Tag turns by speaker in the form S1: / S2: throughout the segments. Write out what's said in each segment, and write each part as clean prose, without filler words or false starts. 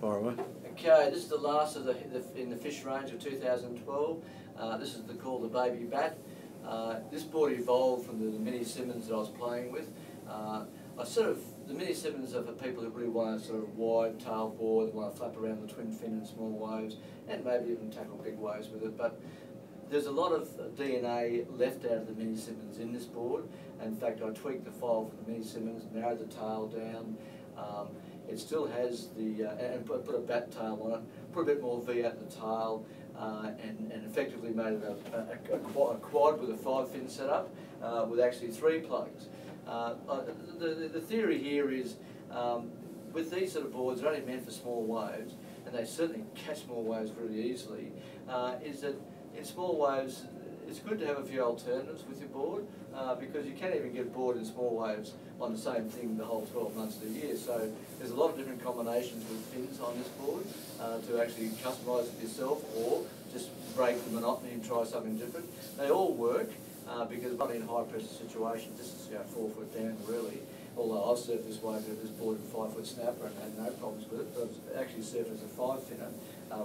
S1: Far away.
S2: Okay, this is the last of in the fish range of 2012. This is called the Baby Bat. This board evolved from the mini Simmons that I was playing with. The mini Simmons are for people who really want a sort of wide tail board, that want to flap around the twin fin and small waves, and maybe even tackle big waves with it. But there's a lot of DNA left out of the mini Simmons in this board. In fact, I tweaked the file for the mini Simmons, narrowed the tail down. It still has the, and put a bat tail on it, put a bit more V at the tail, and effectively made it a quad with a 5-fin setup with actually 3 plugs. The theory here is, with these sort of boards, they're only meant for small waves, and they certainly catch small waves really easily, is that in small waves, it's good to have a few alternatives with your board, because you can't even get bored in small waves on the same thing the whole 12 months of the year. So there's a lot of different combinations with fins on this board to actually customise it yourself, or just break the monotony and try something different. They all work because I'm in high pressure situations. This is 4 foot down really. Although I've surfed this wave with this board with 5-foot snapper and had no problems with it, but I've actually surfed as a 5-finner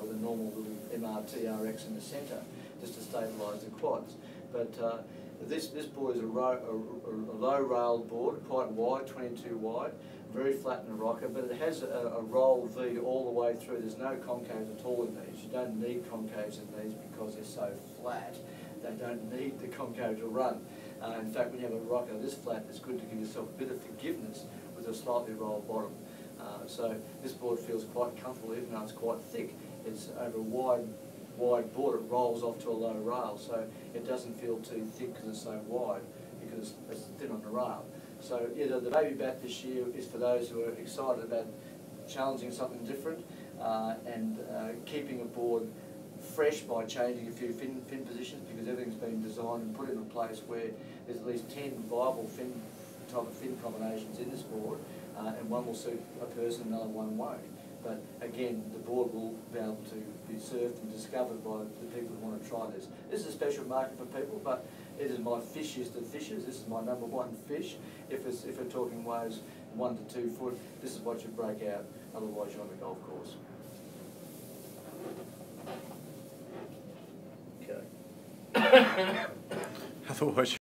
S2: with a normal little MRT RX in the centre, just to stabilise the quads. But this board is a low railed board, quite wide, 22 wide, very flat in the rocker, but it has a roll V all the way through. There's no concaves at all in these. You don't need concaves in these because they're so flat. They don't need the concave to run. In fact, when you have a rocker this flat, it's good to give yourself a bit of forgiveness with a slightly rolled bottom. So this board feels quite comfortable, even though it's quite thick. It's over a wide board. It rolls off to a low rail, so it doesn't feel too thick because it's so wide, because it's thin on the rail. So yeah, the Baby Bat this year is for those who are excited about challenging something different and keeping a board fresh by changing a few fin positions, because everything's been designed and put in a place where there's at least 10 viable type of fin combinations in this board, and one will suit a person, another one won't. But again, the board will be able to be surfed and discovered by the people who want to try this. This is a special market for people, but it is my fishiest of fishes. This is my #1 fish. If we're talking waves 1 to 2 foot, this is what you break out. Otherwise, you're on the golf course. Okay.
S1: Otherwise.